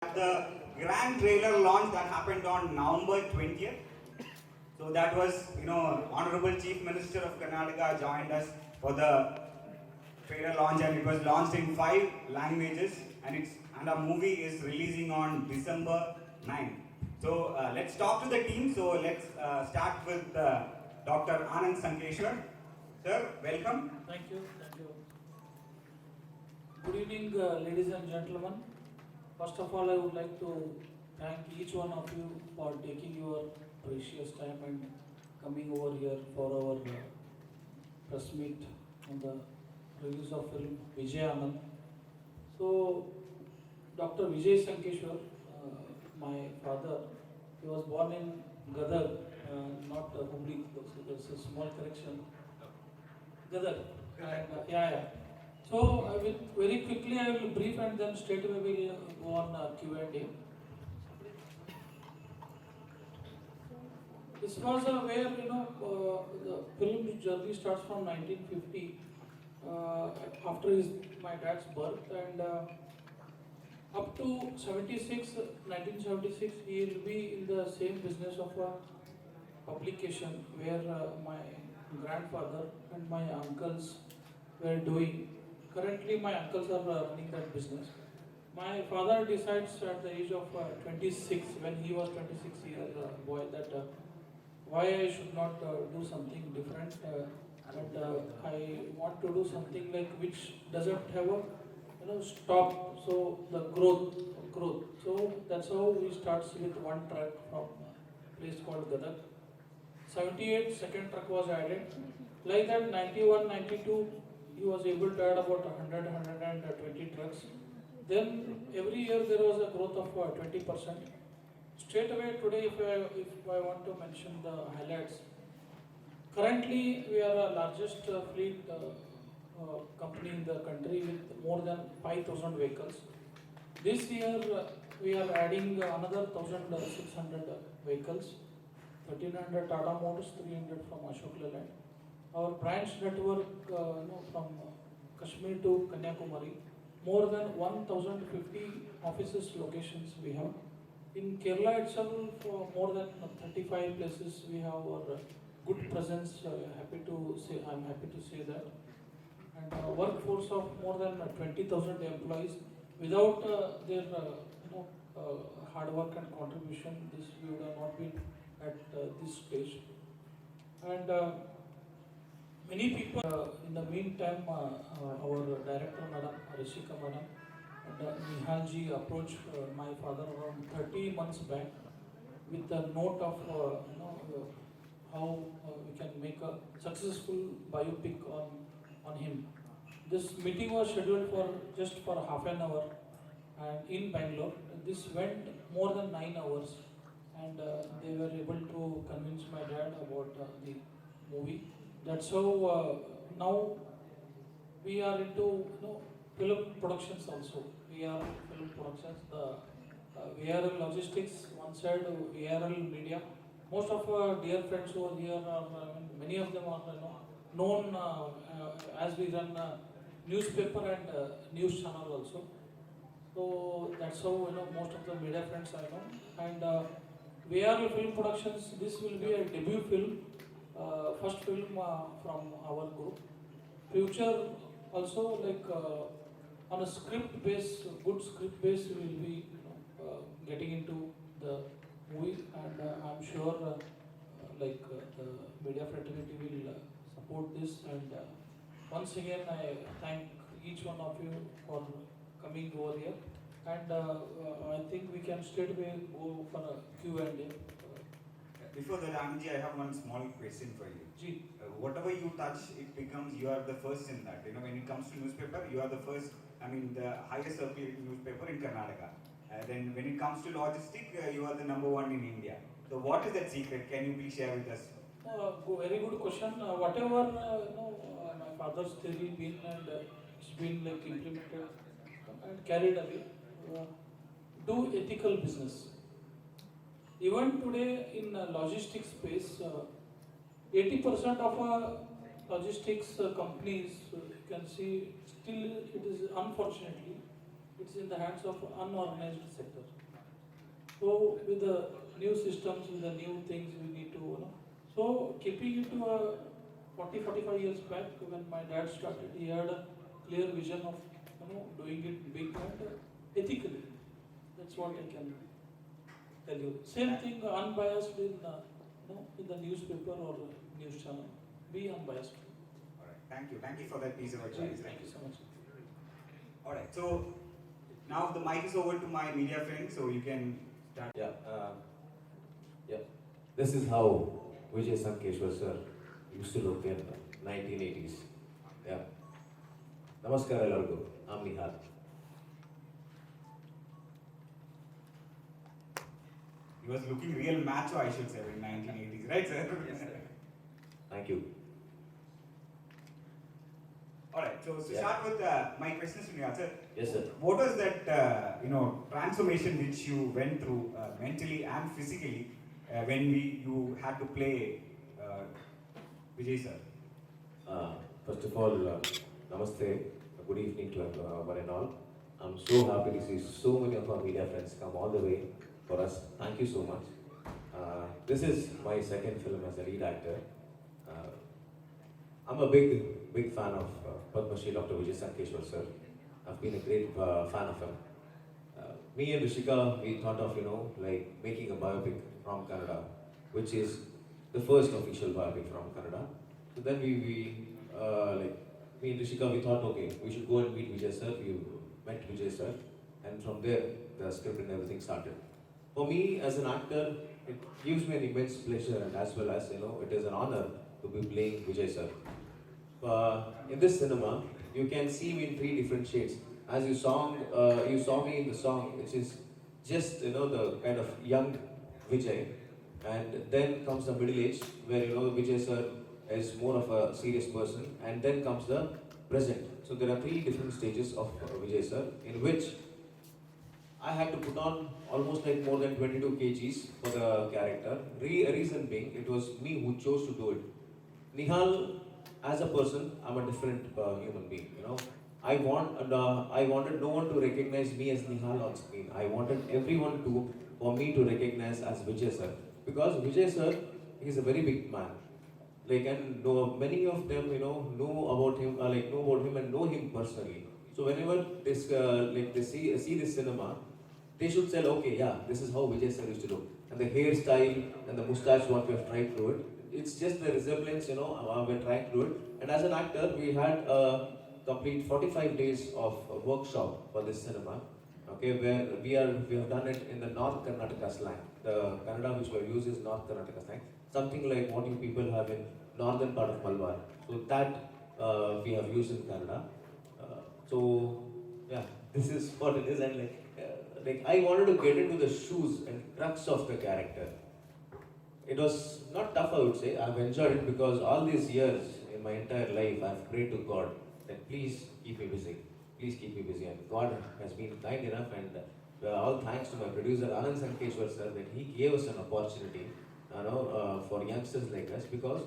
The grand trailer launch that happened on November 20th. So that was, Honorable Chief Minister of Kannada joined us for the trailer launch, and it was launched in 5 languages, and our movie is releasing on December 9th. So let's talk to the team. So let's start with Dr. Anant Sankeshwar. Sir, welcome. Thank you. Good evening, ladies and gentlemen. First of all, I would like to thank each one of you for taking your precious time and coming over here for our press meet on the release of film Vijayanand. So, Dr. Vijay Sankeshwar, my father, he was born in Gadag, not Hubli. So there's a small correction. Gadag. Yeah. So I will very quickly I will brief and then straight away we will go on Q&A. This was where the film journey starts from 1950 after my dad's birth, and up to 1976 he will be in the same business of publication where my grandfather and my uncles were doing. Currently, my uncles are running that business. My father decides at the age of 26, when he was 26 years boy, that why I should not do something different, and I want to do something like which doesn't have a stop. So the growth. So that's how we start with one truck from a place called Gadag. 78, second truck was added. Like that, 91, 92. He was able to add about 120 trucks. Then every year there was a growth of 20%. Straight away today, if I want to mention the highlights, currently we are the largest fleet company in the country with more than 5,000 vehicles. This year we are adding another 1,600 vehicles, 1,300 Tata Motors, 300 from Ashok Leyland. Our branch network from Kashmir to Kanyakumari, more than 1,050 offices locations we have. In Kerala itself, more than 35 places we have our good presence. I'm happy to say that. And a workforce of more than 20,000 employees. Without their hard work and contribution, this we would have not been at this stage. And many people, in the meantime, our director, Madam Rishika Madam, and Nihal ji approached my father around 30 months back with a note of how we can make a successful biopic on him. This meeting was scheduled for half an hour, and in Bangalore. This went more than 9 hours, and they were able to convince my dad about the movie. That's how now we are into film productions also. We are film productions. The VRL logistics, one side VRL media. Most of our dear friends who are here are many of them are known as we run newspaper and news channel also. So that's how most of the media friends I know. And VRL film productions. This will be a debut film. First film from our group. Future also on a script base, good script base, we will be getting into the movie, and I'm sure the media fraternity will support this. And once again, I thank each one of you for coming over here. And I think we can straight away go for a Q&A. Before that, Anandji, I have one small question for you. Ji. Whatever you touch, it becomes, you are the first in that. When it comes to newspaper, you are the first, the highest circulating newspaper in Karnataka. Then when it comes to logistic, you are the number one in India. So what is that secret? Can you please share with us? Very good question. Whatever my father's theory been, and it's been implemented and carried away. Do ethical business. Even today in logistics space, 80% of logistics companies, you can see, still it is unfortunately it's in the hands of unorganized sector. So with the new systems, with the new things we need to, so keeping it to a 45 years back when my dad started, he had a clear vision of, doing it big and ethically. That's what I can tell you. Same thing, unbiased in the newspaper or news channel. Be unbiased. All right. Thank you for that piece of advice. Thank you so much. All right. So now the mic is over to my media friends, so you can start. Yeah. This is how Vijay Sankeshwar sir used to look in 1980s. Yeah. Namaskar ellargu. I'm Nihal. He was looking real macho, I should say, in 1980s, right, sir? Yes, sir. Thank you. All right. So to Yeah. start with my questions to Nihal, sir. Yes, sir. What was that transformation which you went through mentally and physically when you had to play Vijay sir? First of all, namaste. Good evening to one and all. I'm so happy to see so many of our media friends come all the way for us. Thank you so much. This is my second film as a lead actor. I'm a big fan of Padma Shri Dr. Vijay Sankeshwar sir. I've been a great fan of him. Me and Rishika, we thought of, making a biopic from Kannada, which is the first official biopic from Kannada. So then me and Rishika, we thought, okay, we should go and meet Vijay sir. We met Vijay sir, and from there, the script and everything started. For me, as an actor, it gives me an immense pleasure, and as well as, it is an honor to be playing Vijay sir. In this cinema, you can see me in 3 different shades. As you saw me in the song, which is just, the kind of young Vijay, and then comes the middle age, where, Vijay sir is more of a serious person, and then comes the present. So there are 3 different stages of Vijay sir, in which I had to put on almost like more than 22 kgs for the character. Reason being, it was me who chose to do it. Nihal, as a person, I'm a different human being. I wanted no one to recognize me as Nihal on screen. I wanted everyone for me to recognize as Vijay sir, because Vijay sir is a very big man. And many of them, know about him and know him personally. So whenever they see this cinema, they should say, okay, yeah, this is how Vijay sir used to look. And the hairstyle and the moustache, what we have tried to do it, it's just the resemblance, we're trying to do it. And as an actor, we had a complete 45 days of workshop for this cinema, okay, where we have done it in the North Karnataka slang. The Kannada which we use is North Karnataka slang, something like what you people have in northern part of Malabar. So that we have used in Kannada. So yeah, this is what it is, and I wanted to get into the shoes and crux of the character. It was not tough, I would say. I've enjoyed it because all these years in my entire life, I've prayed to God that please keep me busy. Please keep me busy. And God has been kind enough, and all thanks to my producer Anant Nag sir that he gave us an opportunity, for youngsters like us. Because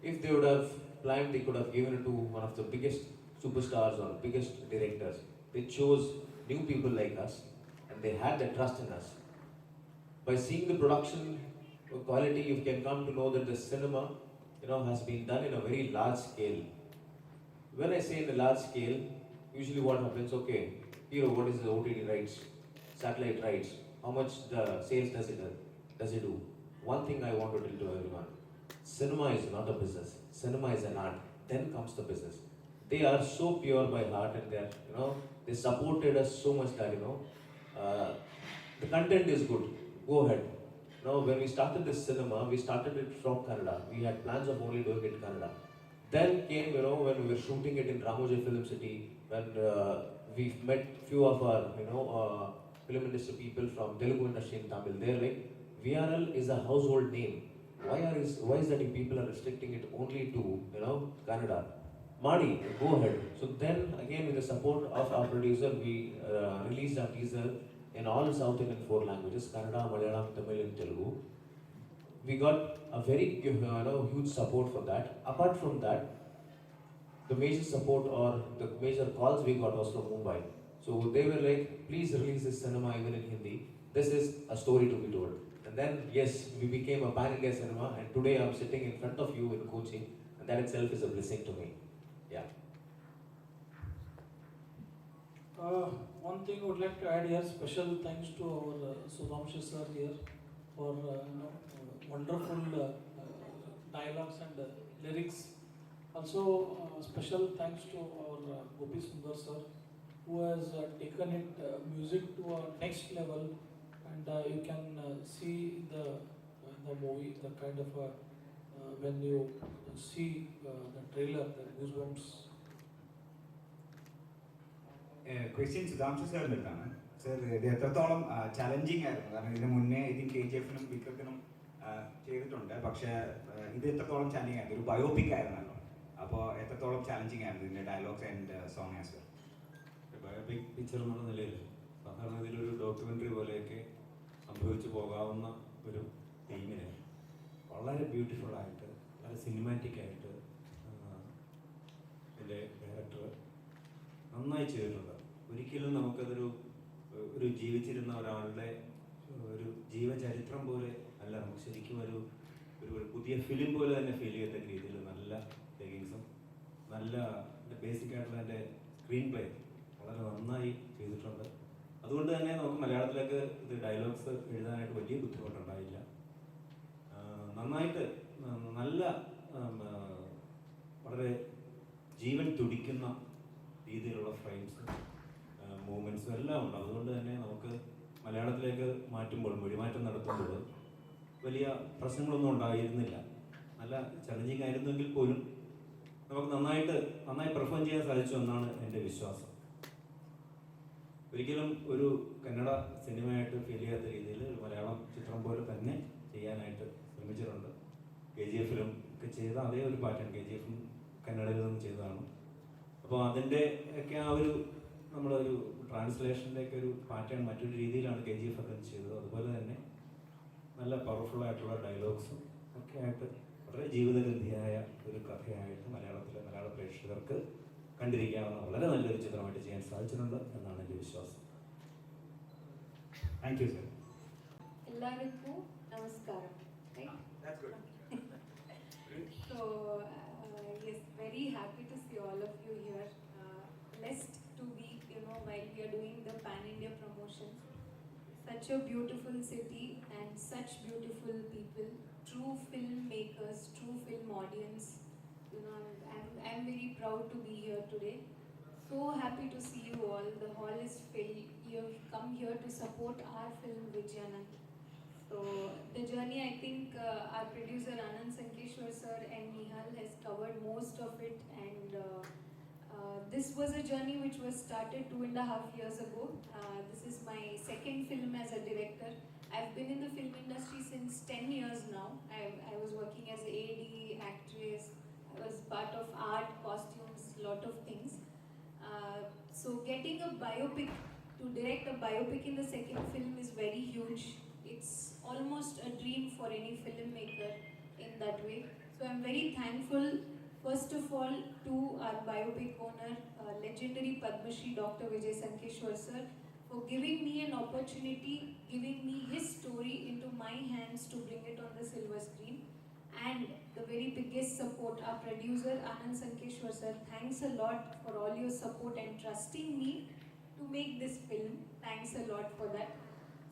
if they would have planned, they could have given it to one of the biggest superstars or biggest directors. They chose new people like us, and they had the trust in us. By seeing the production quality, you can come to know that the cinema, has been done in a very large scale. When I say in a large scale, usually what happens, okay, hero, what is the OTT rights, satellite rights, how much the sales does it do? One thing I want to tell to everyone, cinema is not a business. Cinema is an art. Then comes the business. They are so pure by heart, and they supported us so much that, the content is good. Go ahead. When we started this cinema, we started it from Kannada. We had plans of only doing it in Kannada. Then came, when we were shooting it in Ramoji Film City, when we met few of our, film industry people from Telugu industry in Tamil. They're like, VRL is a household name. Why is that you people are restricting it only to, Kannada? Madi, go ahead. So then again, with the support of our producer, we released our teaser in all South Indian 4 languages, Kannada, Malayalam, Tamil and Telugu. We got a very huge support for that. Apart from that, the major support or the major calls we got was from Mumbai. So they were like, please release this cinema even in Hindi. This is a story to be told. And then, yes, we became a pan-India cinema, and today I'm sitting in front of you in Kochi, and that itself is a blessing to me. Yeah. One thing I would like to add here, special thanks to our Sudhamshu sir here for wonderful dialogues and lyrics. Also, special thanks to our Gopi Sundar sir, who has taken it music to a next level, and you can see the movie, the kind of when you see the trailer, the goosebumps. Question Sudhanshu സാറിൻ്റെ അടുത്താണ്. Sir, ഇത് എത്രത്തോളം challenging ആയിരുന്നു? കാരണം ഇതിന് മുന്നേ ഇതിന് KGF-നും വിക്രത്തിനും ചെയ്തിട്ടുണ്ട്, പക്ഷേ ഇത് എത്രത്തോളം ചലഞ്ചിങ് ആയിരുന്നു? ഒരു ബയോപിക് ആയിരുന്നല്ലോ, അപ്പോൾ എത്രത്തോളം ചലഞ്ചിങ് ആയിരുന്നു ഇതിൻ്റെ dialogues and song as well? Biopic picture എന്നുള്ള നിലയിൽ സാധാരണ ഇതിലൊരു ഡോക്യുമെൻ്ററി പോലെയൊക്കെ സംഭവിച്ചു പോകാവുന്ന ഒരു തീമിനെ വളരെ ബ്യൂട്ടിഫുള്ളായിട്ട്, വളരെ സിനിമാറ്റിക് ആയിട്ട് ഇതിൻ്റെ ഡയറക്ടർ നന്നായി ചെയ്തിട്ടുണ്ട്. ഒരിക്കലും നമുക്കതൊരു ജീവിച്ചിരുന്ന ഒരാളുടെ ഒരു ജീവചരിത്രം പോലെ അല്ല, നമുക്ക് ശരിക്കും ഒരു പുതിയ ഫിലിം പോലെ തന്നെ ഫീൽ ചെയ്യത്തക്ക രീതിയിൽ നല്ല ടേക്കിങ്സും നല്ല ബേസിക് ആയിട്ടുള്ള എൻ്റെ സ്ക്രീൻ പ്ലേ വളരെ നന്നായി ചെയ്തിട്ടുണ്ട്. അതുകൊണ്ട് തന്നെ നമുക്ക് മലയാളത്തിലേക്ക് ഇത് ഡയലോഗ്സ് എഴുതാനായിട്ട് വലിയ ബുദ്ധിമുട്ടുണ്ടായില്ല. നന്നായിട്ട് നല്ല വളരെ ജീവൻ തുടിക്കുന്ന രീതിയിലുള്ള ഫ്രെയിംസും മൂവ്മെൻറ്റ്സും എല്ലാം ഉണ്ട്. അതുകൊണ്ട് തന്നെ നമുക്ക് മലയാളത്തിലേക്ക് മാറ്റുമ്പോൾ, മൊഴിമാറ്റം നടത്തുമ്പോൾ വലിയ പ്രശ്നങ്ങളൊന്നും ഉണ്ടായിരുന്നില്ല. നല്ല ചലഞ്ചിങ് ആയിരുന്നെങ്കിൽ പോലും നമുക്ക് നന്നായി പെർഫോം ചെയ്യാൻ സാധിച്ചു എന്നാണ് എൻ്റെ വിശ്വാസം. ഒരിക്കലും ഒരു കന്നഡ സിനിമയായിട്ട് ഫീൽ ചെയ്യാത്ത രീതിയിൽ ഒരു മലയാളം ചിത്രം പോലെ തന്നെ ചെയ്യാനായിട്ട് ശ്രമിച്ചിട്ടുണ്ട്. KGF-ലും ഒക്കെ ചെയ്ത അതേ ഒരു പാറ്റേൺ KGF-ഉം കന്നഡയിൽ നിന്നും ചെയ്തതാണ്. അപ്പോൾ അതിൻ്റെ ഒക്കെ ആ ഒരു നമ്മളൊരു ട്രാൻസ്ലേഷൻ്റെ ഒക്കെ ഒരു പാറ്റേൺ മറ്റൊരു രീതിയിലാണ് KGF ഒക്കെ ചെയ്തത്. അതുപോലെ തന്നെ നല്ല പവർഫുള്ളായിട്ടുള്ള ഡയലോഗ്സും ഒക്കെ ആയിട്ട് വളരെ ജീവിതഗന്ധിയായ ഒരു കഥയായിട്ട് മലയാള പ്രേക്ഷകർക്ക് കണ്ടിരിക്കാവുന്ന വളരെ നല്ലൊരു ചിത്രമായിട്ട് ചെയ്യാൻ സാധിച്ചിട്ടുണ്ട് എന്നാണ് എൻ്റെ വിശ്വാസം. Thank you sir. എല്ലാവർക്കും നമസ്കാരം. So yes, very happy to see all of you here. Blessed to be, while we are doing the Pan India promotion. Such a beautiful city and such beautiful people, true filmmakers, true film audience. I'm very proud to be here today. So happy to see you all. The hall is filled. You've come here to support our film Vijayanand. So the journey, I think our producer Anant Nag sir and Nihal has covered most of it, and this was a journey which was started 2.5 years ago. This is my second film as a director. I've been in the film industry since 10 years now. I was working as a AD, actress. I was part of art, costumes, lot of things. So getting a biopic, to direct a biopic in the second film is very huge. It's almost a dream for any filmmaker in that way. So I'm very thankful, first of all, to our biopic owner, legendary Padma Shri Dr. Vijay Sankeshwar sir, for giving me an opportunity, giving me his story into my hands to bring it on the silver screen. And the very biggest support, our producer Anant Nag sir, thanks a lot for all your support and trusting me to make this film. Thanks a lot for that.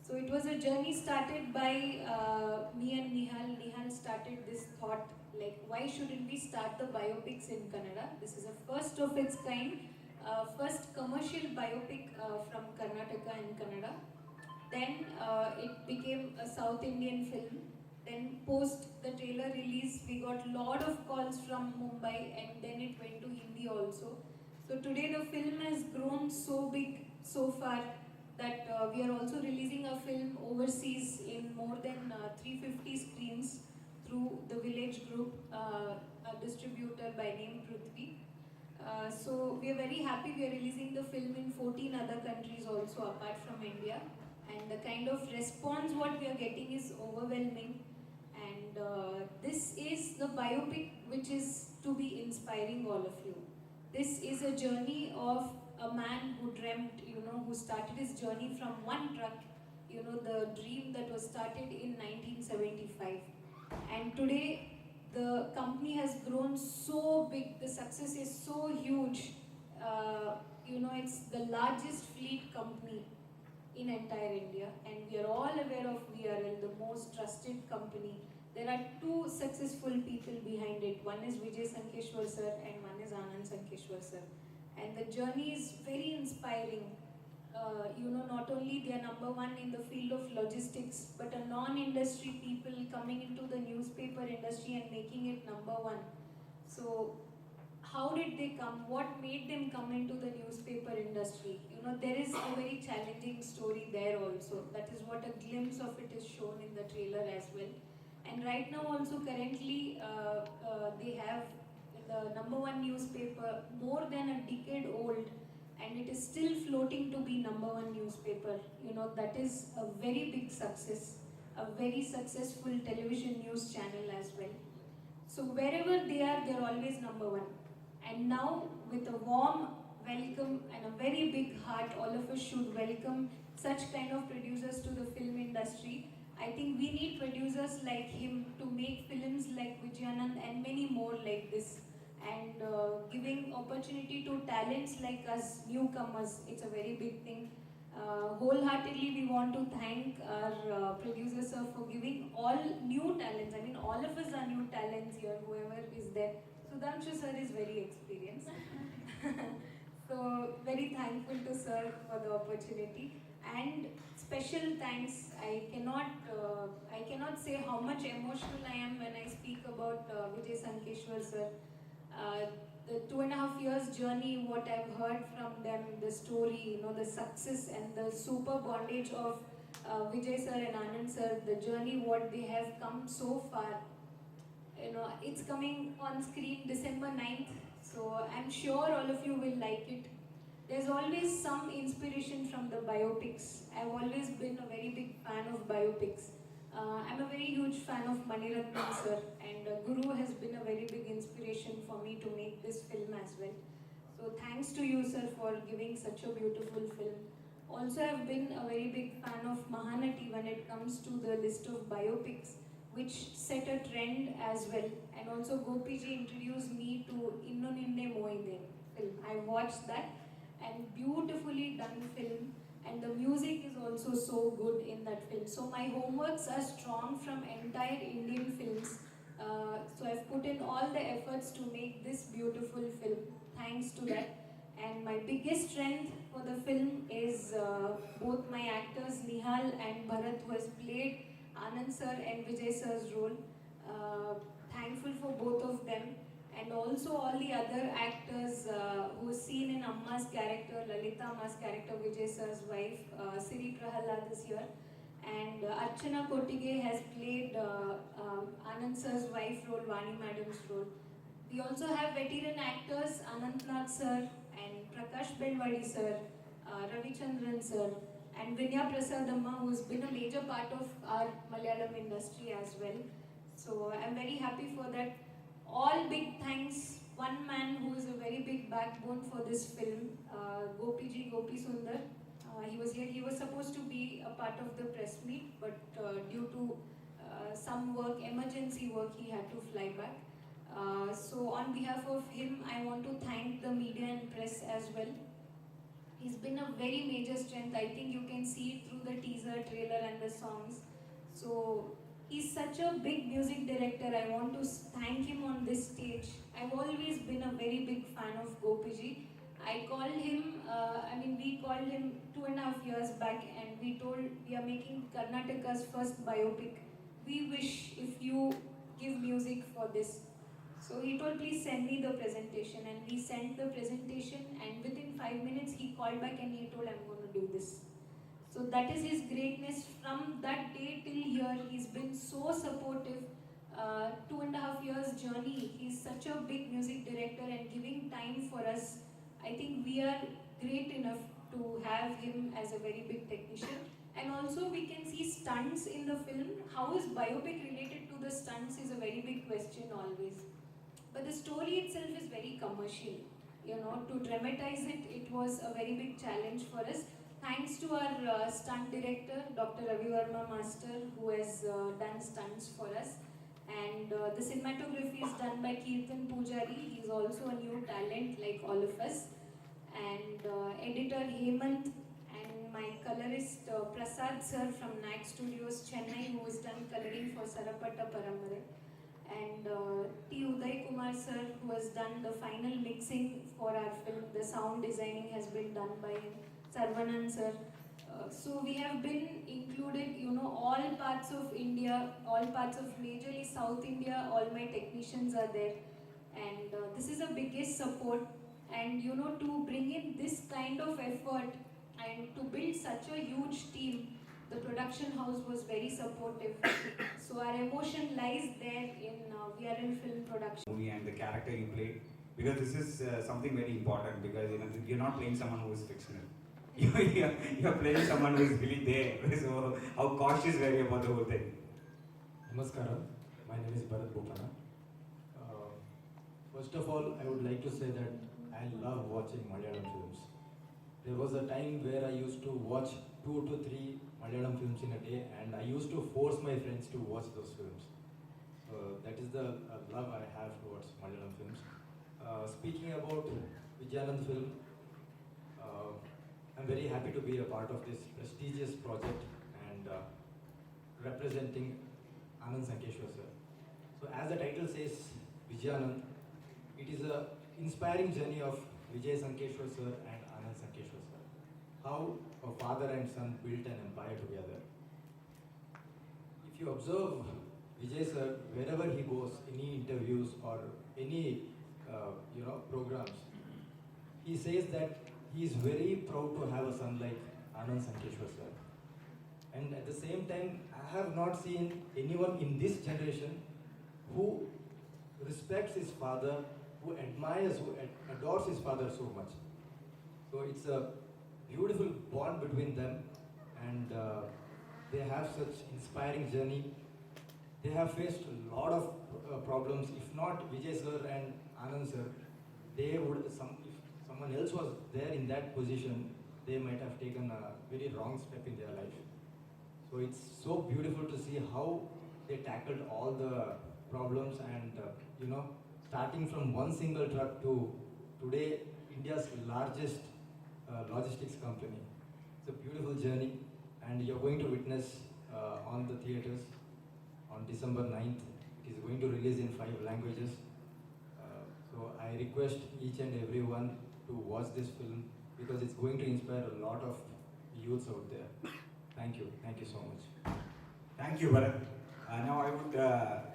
So it was a journey started by me and Nihal. Nihal started this thought, like, why shouldn't we start the biopics in Kannada? This is a first of its kind, first commercial biopic from Karnataka in Kannada. Then it became a South Indian film. Then post the trailer release, we got lot of calls from Mumbai, and then it went to Hindi also. So today the film has grown so big so far that we are also releasing a film overseas in more than 350 screens through the Village Group, a distributor by name Prithvi. So we are very happy we are releasing the film in 14 other countries also apart from India, and the kind of response what we are getting is overwhelming. And this is the biopic which is to be inspiring all of you. This is a journey of a man who dreamt, who started his journey from one truck, the dream that was started in 1975. And today, the company has grown so big, the success is so huge. It's the largest fleet company in entire India, and we are all aware of VRL, the most trusted company. There are two successful people behind it. One is Vijay Sankeshwar sir and one is Anant Nag sir. And the journey is very inspiring. Not only they are number one in the field of logistics, but a non-industry people coming into the newspaper industry and making it number one. So how did they come? What made them come into the newspaper industry? There is a very challenging story there also. That is what a glimpse of it is shown in the trailer as well. And right now also currently they have the number one newspaper, more than a decade old, and it is still floating to be number one newspaper. That is a very big success, a very successful television news channel as well. So wherever they are, they're always number one. And now, with a warm welcome and a very big heart, all of us should welcome such kind of producers to the film industry. I think we need producers like him to make films like Vijayanand and many more like this. And giving opportunity to talents like us, newcomers, it's a very big thing. Wholeheartedly, we want to thank our producer sir for giving all new talents. I mean, all of us are new talents here, whoever is there. Sudhanshu sir is very experienced. So, very thankful to sir for the opportunity. And special thanks, I cannot say how much emotional I am when I speak about Vijay Sankeshwar sir. The 2.5 years journey, what I've heard from them, the story, the success and the super bondage of Vijay sir and Anand sir, the journey, what they have come so far. It's coming on screen December 9th, so I'm sure all of you will like it. There's always some inspiration from the biopics. I've always been a very big fan of biopics. I'm a very huge fan of Maniratnam sir, and Guru has been a very big inspiration for me to make this film as well. So thanks to you sir for giving such a beautiful film. Also, I've been a very big fan of Mahanati when it comes to the list of biopics, which set a trend as well. And also Gopiji introduced me to Innu Ninne Moide film. I watched that, and beautifully done film, and the music is also so good in that film. So my homeworks are strong from entire Indian films. So I've put in all the efforts to make this beautiful film, thanks to that. And my biggest strength for the film is both my actors Nihal and Bharat, who has played Anand sir and Vijay sir's role. Thankful for both of them, and also all the other actors who are seen in Amma's character, Lalita Amma's character, Vijay sir's wife, Siri Prahalad is here, and Archana Kotige has played Anand sir's wife role, Vani madam's role. We also have veteran actors Anant Nag sir and Prakash Belwadi sir, Ravichandran sir, and Vinya Prasadamma, who has been a major part of our Malayalam industry as well. So I'm very happy for that. All big thanks. One man who is a very big backbone for this film, Gopiji Gopi Sundar. He was here. He was supposed to be a part of the press meet, but due to some work, emergency work, he had to fly back. So on behalf of him, I want to thank the media and press as well. He's been a very major strength. I think you can see it through the teaser, trailer and the songs. So he's such a big music director. I want to thank him on this stage. I've always been a very big fan of Gopiji. I called him, we called him 2.5 years back, and we told we are making Karnataka's first biopic. We wish if you give music for this. So he told, please send me the presentation, and we sent the presentation, and within 5 minutes he called back and he told, I'm going to do this. So that is his greatness. From that day till here, he's been so supportive. 2.5 years journey, he's such a big music director and giving time for us. I think we are great enough to have him as a very big technician. And also we can see stunts in the film. How is biopic related to the stunts is a very big question always. But the story itself is very commercial. to dramatize it, it was a very big challenge for us. Thanks to our stunt director, Dr. Ravi Verma Master, who has done stunts for us. And the cinematography is done by Kirtan Pujari. He is also a new talent like all of us. And editor Hemant, and my colorist Prasad sir from Nag Studios, Chennai, who has done coloring for Sarapatta Paramare. And T. Uday Kumar sir, who has done the final mixing for our film. The sound designing has been done by him. Sarvanan sir. So we have been included, all parts of India, all parts of majorly South India, all my technicians are there. And this is the biggest support. And to bring in this kind of effort and to build such a huge team, the production house was very supportive. So our emotion lies there in we are in film production. Movie and the character you played, because this is something very important, because you're not playing someone who is fictional. You're playing someone who is really there. So how cautious were you about the whole thing? Namaskara, my name is Bharat Bopanna. First of all, I would like to say that I love watching Malayalam films. There was a time where I used to watch 2 to 3 Malayalam films in a day, and I used to force my friends to watch those films. That is the love I have towards Malayalam films. Speaking about Vijayanand film, I'm very happy to be a part of this prestigious project and representing Anant Nag sir. So as the title says, Vijayanand, it is an inspiring journey of Vijay Sankeshwar sir and Anant Nag sir. How a father and son built an empire together. If you observe Vijay sir, wherever he goes, any interviews or any programs, he says that he is very proud to have a son like Anant Sankeshwar sir. And at the same time, I have not seen anyone in this generation who respects his father, who admires, who adores his father so much. So it's a beautiful bond between them, and they have such inspiring journey. They have faced a lot of problems. If not Vijay sir and Anand sir, they would, if someone else was there in that position, they might have taken a very wrong step in their life. So it's so beautiful to see how they tackled all the problems, and starting from one single truck to today India's largest logistics company. It's a beautiful journey, and you're going to witness on the theaters on December 9th. It is going to release in 5 languages. So I request each and everyone to watch this film, because it's going to inspire a lot of youths out there. Thank you so much. Thank you, Bharat. Now I would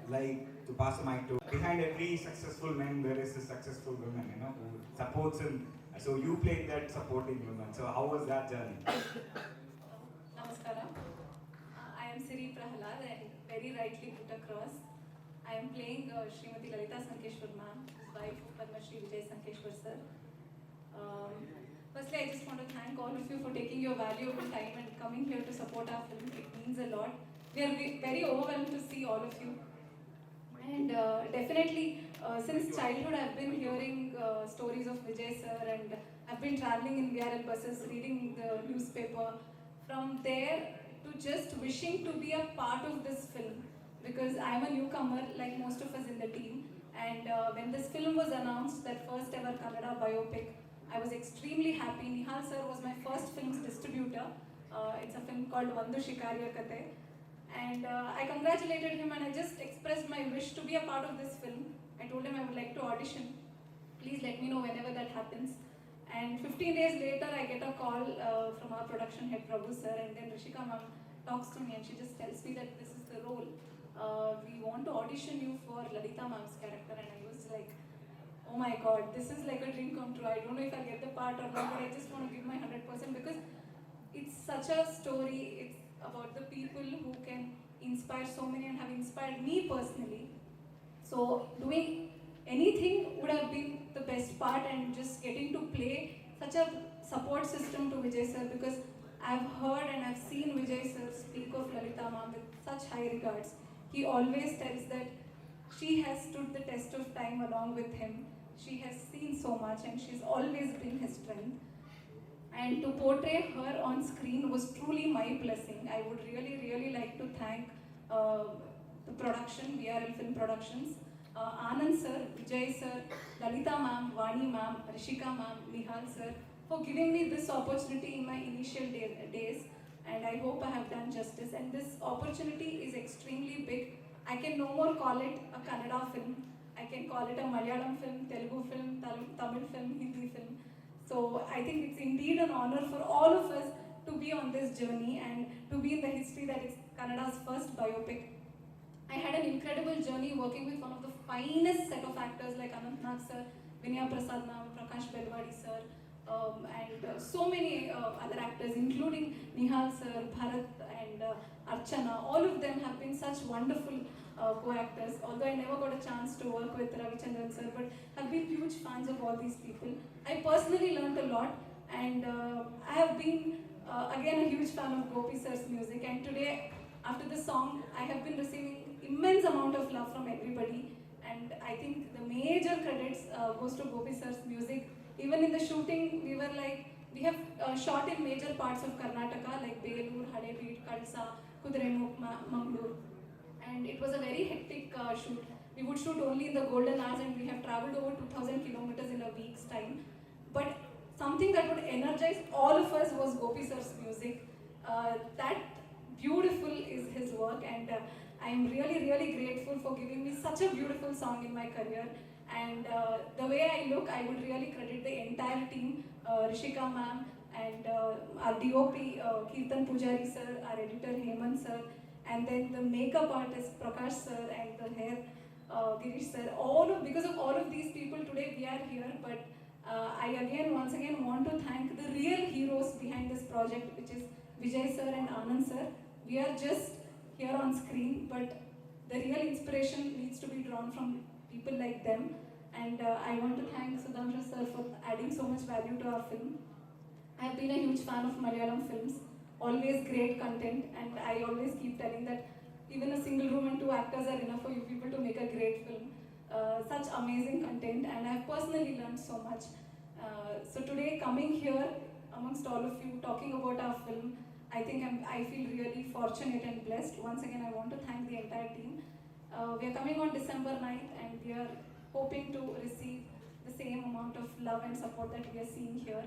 like to pass the mic to, behind every successful man there is a successful woman, who supports him. So you played that supporting woman. So how was that journey? Namaskara. I am Siri Prahalad, and very rightly put across. I am playing Srimati Vijay Sankeshwar ma'am, wife of Padma Shri Vijay Sankeshwar sir. Firstly, I just want to thank all of you for taking your valuable time and coming here to support our film. It means a lot. We are very overwhelmed to see all of you. And definitely, since childhood, I've been hearing stories of Vijay sir, and I've been traveling in VRL buses, reading the newspaper. From there to just wishing to be a part of this film, because I'm a newcomer, like most of us in the team. And when this film was announced, that first ever Kannada biopic, I was extremely happy. Nihal sir was my first film's distributor. It's a film called Vandu Shikariya Kate. And I congratulated him, and I just expressed my wish to be a part of this film. I told him I would like to audition. Please let me know whenever that happens. And 15 days later, I get a call from our production head, Prabhu sir, and then Rishika ma'am talks to me, and she just tells me that this is the role. We want to audition you for Lalita ma'am's character, and I was like, oh my god, this is like a dream come true. I don't know if I'll get the part or not, but I just want to give my 100%, because it's such a story. It's about the people who can inspire so many and have inspired me personally. So doing anything would have been the best part, and just getting to play such a support system to Vijay sir, because I've heard and I've seen Vijay sir speak of Lalita ma'am with such high regards. He always tells that she has stood the test of time along with him. She has seen so much and she's always been his strength. And to portray her on screen was truly my blessing. I would really, really like to thank the production, VRL Film Productions, Anand sir, Vijay sir, Lalita ma'am, Vani ma'am, Rishika ma'am, Nihal sir, for giving me this opportunity in my initial days. And I hope I have done justice. And this opportunity is extremely big. I can no more call it a Kannada film. I can call it a Malayalam film, Telugu film, Tamil film, Hindi film. So I think it's indeed an honor for all of us to be on this journey and to be in the history that is Kannada's first biopic. I had an incredible journey working with one of the finest set of actors like Anant Nag sir, Vinaya Prasad ma'am, Prakash Belwadi sir, and so many other actors, including Nihal sir, Bharat and Archana. All of them have been such wonderful co-actors, although I never got a chance to work with Ravichandran sir, but have been huge fans of all these people. I personally learned a lot, and I have been again a huge fan of Gopi sir's music, and today after the song I have been receiving immense amount of love from everybody, and I think the major credits goes to Gopi sir's music. Even in the shooting we were like, we have shot in major parts of Karnataka like Belur, Hadebeet, Kalsa, Kudremukh, Mangalore. And it was a very hectic shoot. We would shoot only in the golden hours and we have travelled over 2000 kilometers in a week's time. But something that would energize all of us was Gopi sir's music. That beautiful is his work, and I am really, really grateful for giving me such a beautiful song in my career. And the way I look, I would really credit the entire team, Rishika ma'am, and our DOP, Kirtan Pujari sir, our editor Hemant sir, and then the makeup artist Prakash sir, and the hair Girish sir. Because of all of these people today we are here, but I once again want to thank the real heroes behind this project, which is Vijay sir and Anand sir. We are just here on screen, but the real inspiration needs to be drawn from people like them. And I want to thank Sudhamshra sir for adding so much value to our film. I have been a huge fan of Malayalam films, always great content, and I always keep telling that even a single room and 2 actors are enough for you people to make a great film. Such amazing content, and I've personally learned so much. So today, coming here amongst all of you, talking about our film, I think I feel really fortunate and blessed. Once again, I want to thank the entire team. We are coming on December 9th, and we are hoping to receive the same amount of love and support that we are seeing here.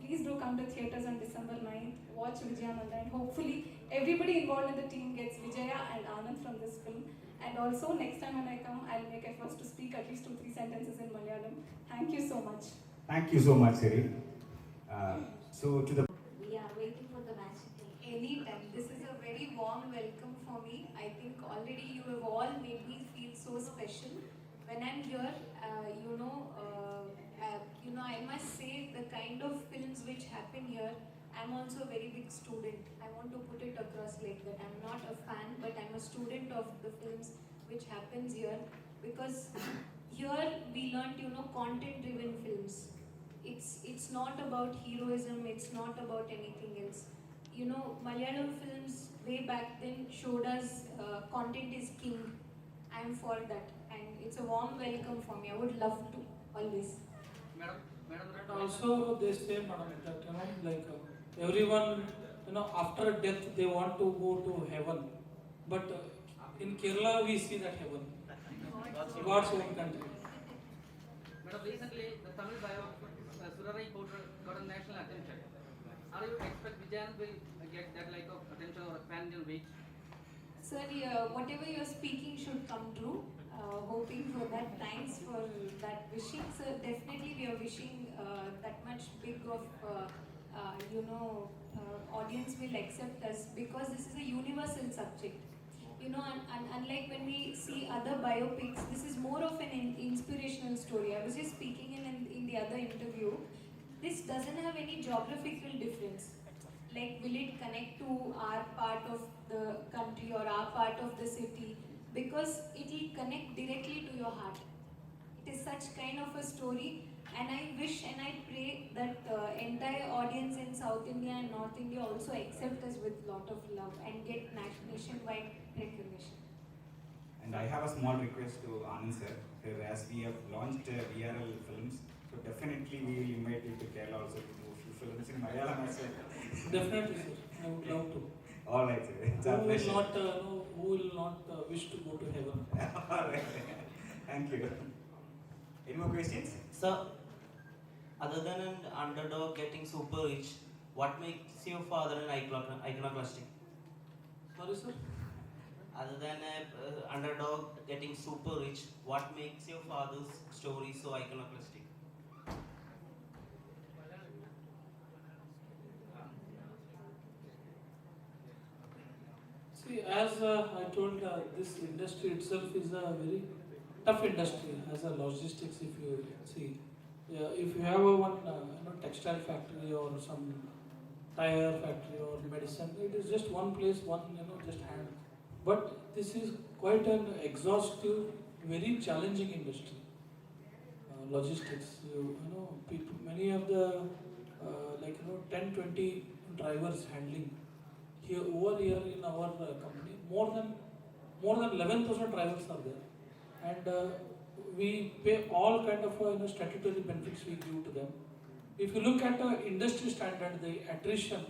Please do come to theatres on December 9th, watch Vijayanand, and hopefully everybody involved in the team gets Vijaya and Anand from this film. And also next time when I come, I'll make efforts to speak at least 2-3 sentences in Malayalam. Thank you so much. Thank you so much, Siri. So to the We are waiting for the match. Anytime. This is a very warm welcome for me. I think already you have all made me feel so special. When I'm here, I must say the kind of films which happen here, I'm also a very big student. I want to put it across like that. I'm not a fan, but I'm a student of the films which happens here, because here we learned, content-driven films. It's not about heroism. It's not about anything else. Malayalam films way back then showed us content is king. I'm for that, and it's a warm welcome for me. I would love to always. Madam, and also they say, madam, that everyone, after death they want to go to heaven, but in Kerala we see that heaven, God's own country. Madam, recently the Tamil biopic Surarai got a national attention. Are you expect Vijayan will get that of attention or pan-Indian reach? Sir, whatever you're speaking should come true. Hoping for that. Thanks for that wishing. Sir, definitely we are wishing that much big of, audience will accept us, because this is a universal subject. And unlike when we see other biopics, this is more of an inspirational story. I was just speaking in the other interview. This doesn't have any geographical difference. Like, will it connect to our part of the country or our part of the city? Because it will connect directly to your heart. It is such kind of a story, and I wish and I pray that the entire audience in South India and North India also accept us with lot of love and get nationwide recognition. and I have a small request to Anand sir. As we have launched VRL films, so definitely we will invite you to Kerala also to do a few films in Malayalam as well. Definitely, sir. I would love to. All right, sir. It's our Who will pleasure. not, who will not wish to go to heaven? All right. Thank you. Any more questions? Sir, other than an underdog getting super rich, what makes your father an iconoclastic? Sorry, sir. Other than an underdog getting super rich, what makes your father's story so iconoclastic? See, as I told, this industry itself is a very tough industry as a logistics. If you see, if you have a one textile factory or some tire factory or medicine, it is just one place, one just hand. But this is quite an exhaustive, very challenging industry. Logistics, people, many of the 10, 20 drivers handling here over here in our company, more than 11,000 drivers are there, and we pay all kind of statutory benefits we give to them. If you look at industry standard, the attrition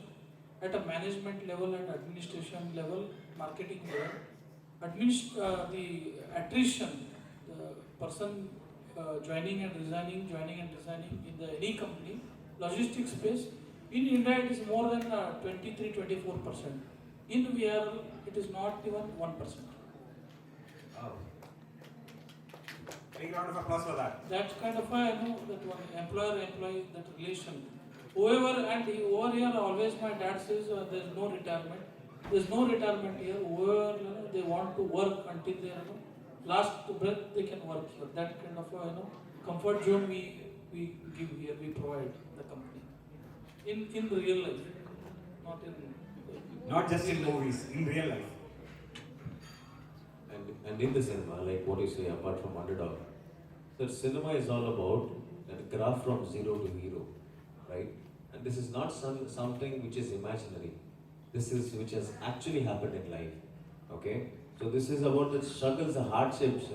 at a management level and administration level, marketing level, the attrition, the person joining and resigning in the any company, logistics space, in India it is more than 23-24%. In VRL it is not even 1%. Oh. Big round of applause for that. That's kind of that one employer-employee, that relation. Over here always my dad says there is no retirement. There is no retirement here. Whoever they want to work until their last breath, they can work here. That kind of comfort zone we give here, we provide the company. In real life, Not just in movies, in real life. And in the cinema, like what you say, apart from underdog, so cinema is all about a graph from zero to hero, right? And this is not something which is imaginary. This is which has actually happened in life, okay? So this is about the struggles, the hardships,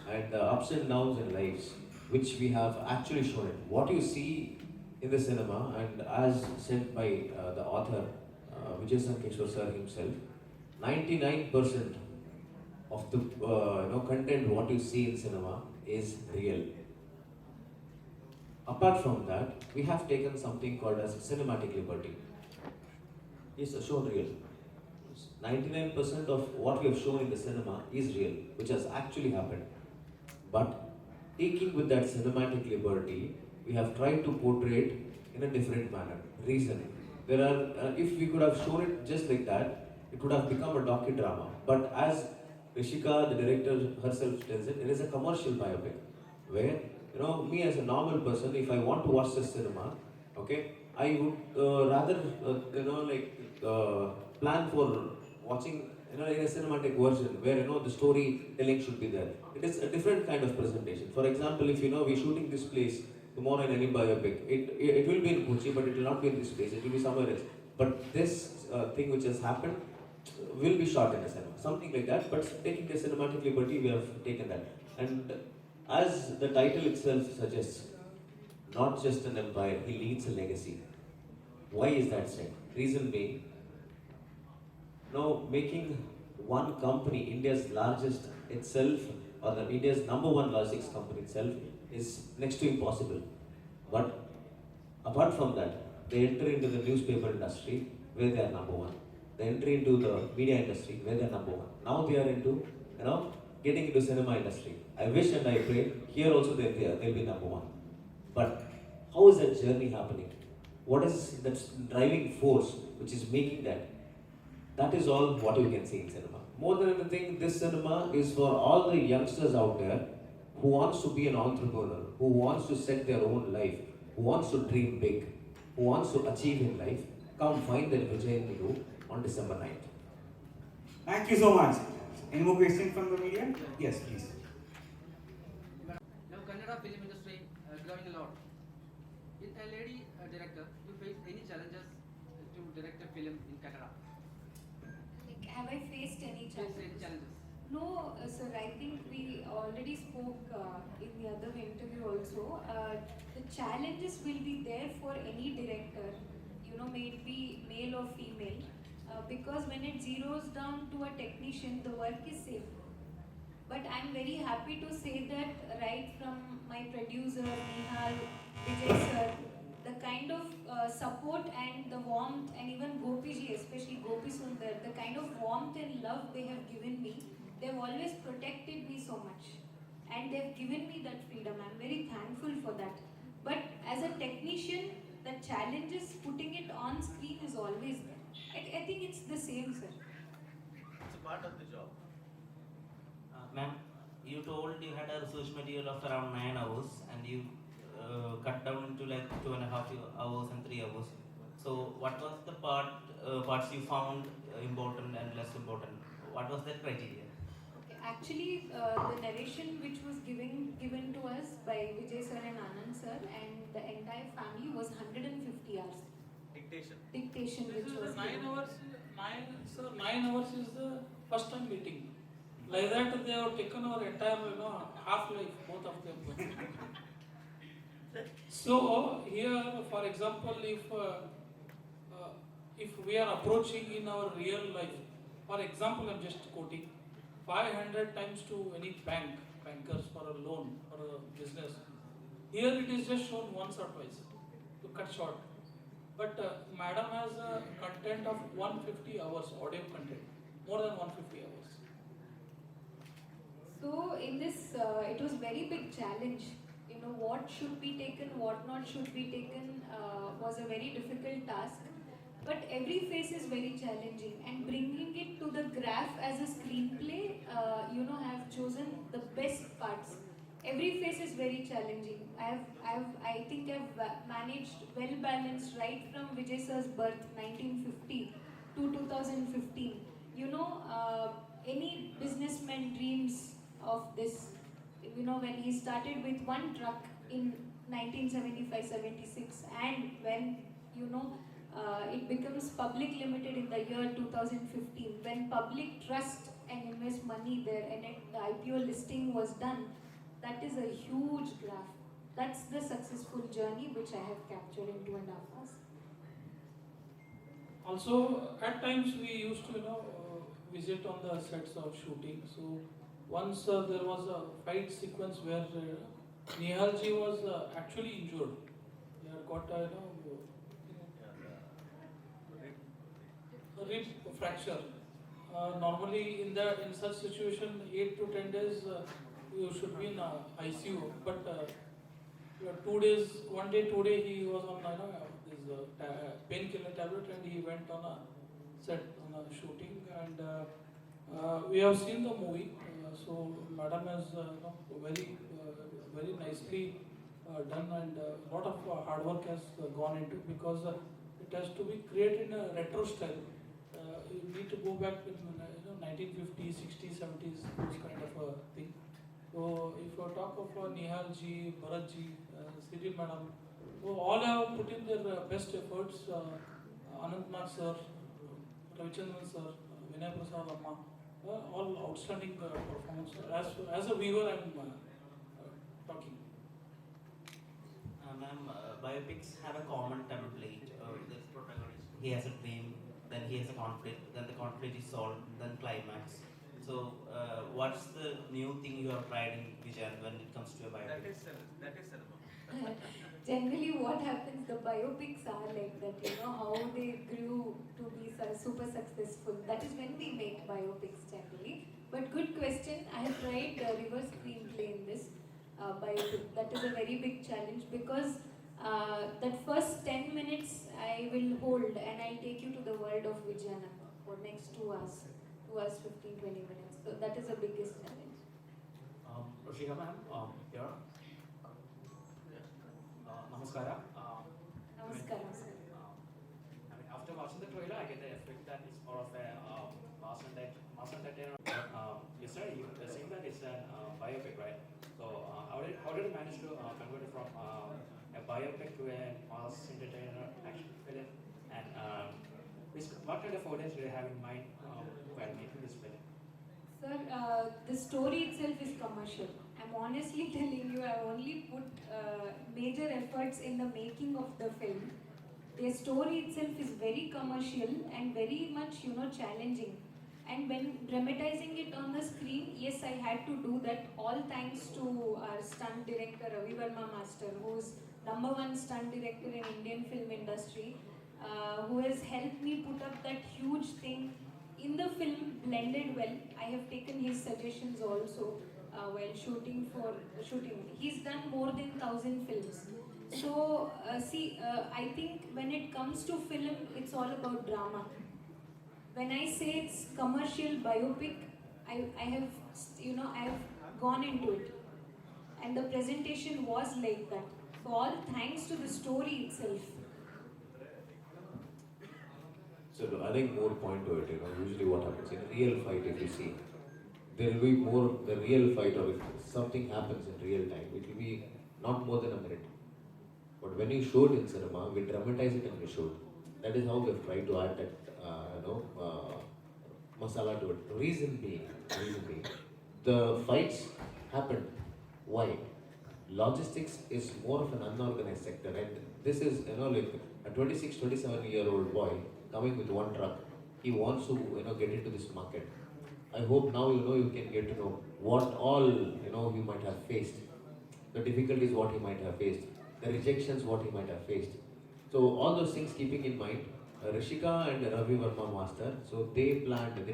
and the ups and downs in lives, which we have actually shown it. What you see in the cinema, and as said by the author, Vijay Sankeshwar sir himself, 99% of the content what you see in cinema is real. Apart from that, we have taken something called as cinematic liberty. It's shown real. 99% of what we have shown in the cinema is real, which has actually happened. But taking with that cinematic liberty, we have tried to portray it in a different manner. Reason: there are, if we could have shown it just like that, it would have become a docudrama. But as Rishika, the director herself tells it, it is a commercial biopic, where me as a normal person, if I want to watch the cinema, okay, I would rather plan for watching in a cinematic version where the storytelling should be there. It is a different kind of presentation. For example, if we're shooting this place tomorrow in any biopic, it will be in Kochi, but it will not be in this place. It will be somewhere else. But this thing which has happened will be shot in a cinema, something like that. But taking the cinematic liberty, we have taken that. And as the title itself suggests, not just an empire, he leaves a legacy. Why is that said? Reason being, making one company, India's largest itself, or India's #1 logistics company itself, is next to impossible. But apart from that, they enter into the newspaper industry where they are #1. They enter into the media industry where they are #1. Now they are into, getting into cinema industry. I wish and I pray here also they'll be #1. But how is that journey happening? What is that driving force which is making that? That is all what you can see in cinema. More than anything, this cinema is for all the youngsters out there who wants to be an entrepreneur, who wants to set their own life, who wants to dream big, who wants to achieve in life. Come find that Vijayanand on December 9th. Thank you so much. Any more questions from the media? Yes, please. Now, Kannada film industry growing a lot. With a lady director, you face any challenges to direct a film in Kannada? Have I faced any Face challenges? any challenges? No, sir, I think we already spoke in the other interview also. The challenges will be there for any director, may it be male or female, because when it zeroes down to a technician, the work is safe. But I'm very happy to say that right from my producer, Nihal, Vijay sir, the kind of support and the warmth, and even Gopi ji, especially Gopi Sundar, the kind of warmth and love they have given me, they've always protected me so much. And they've given me that freedom. I'm very thankful for that. But as a technician, the challenges putting it on screen is always there. I think it's the same, sir. It's a part of the job. Ma'am, you told you had a research material of around 9 hours and you cut down into like 2.5 hours and 3 hours. So what was the parts you found important and less important? What was that criteria? Okay, actually, the narration which was given to us by Vijay sir and Anand sir and the entire family was 150 hours. Dictation. Dictation This which is was the 9 given. hours, 9 hours is the first time meeting. Like that they have taken our entire, half life, both of them. So here, for example, if we are approaching in our real life, for example, I'm just quoting, 500 times to any bankers for a loan or a business. Here it is just shown once or twice to cut short. But madam has a content of 150 hours, audio content, more than 150 hours. So in this, it was very big challenge. What should be taken, what not should be taken was a very difficult task. But every phase is very challenging, and bringing it to the graph as a screenplay, I have chosen the best parts. Every phase is very challenging. I think I've managed well balanced right from Vijay sir's birth, 1950 to 2015. Any businessman dreams of this. When he started with one truck in 1975-76, and when it becomes public limited in the year 2015, when public trust and invest money there, and the IPO listing was done, that is a huge graph. That's the successful journey which I have captured in 2.5 hours. Also, at times we used to, visit on the sets of shooting. So once there was a fight sequence where Nihal ji was actually injured. He had got a rib fracture. Normally, in such situation, 8 to 10 days you should be in ICU. But 2 days, 1 day, 2 day, he was on this painkiller tablet, and he went on a set on a shooting. And we have seen the movie. So madam has very nicely done, and a lot of hard work has gone into, because it has to be created in a retro style. You need to go back in 1950s, 60s, 70s, those kind of a thing. So if you talk of Nihal ji, Bharat ji, Siri madam, so all have put in their best efforts. Anant Nag sir, Ravichandran sir, Vinay Prasad Amma, all outstanding performance. As a viewer, I'm talking. Ma'am, biopics have a common template. This protagonist, he has a dream, then he has a conflict, then the conflict is solved, then climax. So, what's the new thing you have tried in Vijayan when it comes to a biopic? That is cinema. Generally, what happens, the biopics are like that, how they grew to be super successful. That is when we make biopics generally. But good question. I have tried reverse screenplay in this biopic. That is a very big challenge, because that first 10 minutes I will hold and I'll take you to the world of Vijayanand for next 2 hours, 15, 20 minutes. So that is the biggest challenge. Roshika ma'am, here. Namaskara. Namaskaram, sir. After watching the trailer, I get the effect that it's more of a mass entertainer. Yes, sir. You were saying that it's a biopic, right? So, how did you manage to convert it from a biopic to a mass entertainer action film? And what kind of audience do you have in mind while making this film? Sir, the story itself is commercial. I'm honestly telling you, I only put major efforts in the making of the film. The story itself is very commercial and very much, challenging. And when dramatizing it on the screen, yes, I had to do that. All thanks to our stunt director Ravi Verma Master, who is #1 stunt director in Indian film industry, who has helped me put up that huge thing in the film, blended well. I have taken his suggestions also while shooting. He's done more than 1,000 films. So I think when it comes to film, it's all about drama. When I say it's commercial biopic, I have gone into it, and the presentation was like that. So all thanks to the story itself. So adding more point to it, usually what happens in a real fight, if you see, there will be more the real fight, or if something happens in real time, it will be not more than a minute. But when you show it in cinema, we dramatize it and we show it. That is how we have tried to add that, masala to it. Reason being, the fights happened. Why? Logistics is more of an unorganized sector, and this is, like a 26, 27-year-old boy coming with one truck. He wants to, get into this market. I hope now you can get to know what all he might have faced, the difficulties what he might have faced, the rejections what he might have faced. So all those things keeping in mind, Rishika and Ravi Verma Master, so they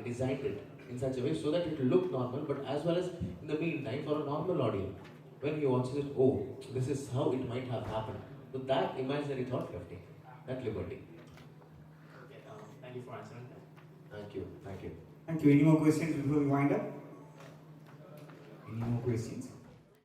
designed it in such a way so that it will look normal, but as well as in the meantime for a normal audience, when he watches it, oh, this is how it might have happened. So that imaginary thought left him, that liberty. Okay, thank you for answering that. Thank you. Thank you. Any more questions before we wind up? Any more questions?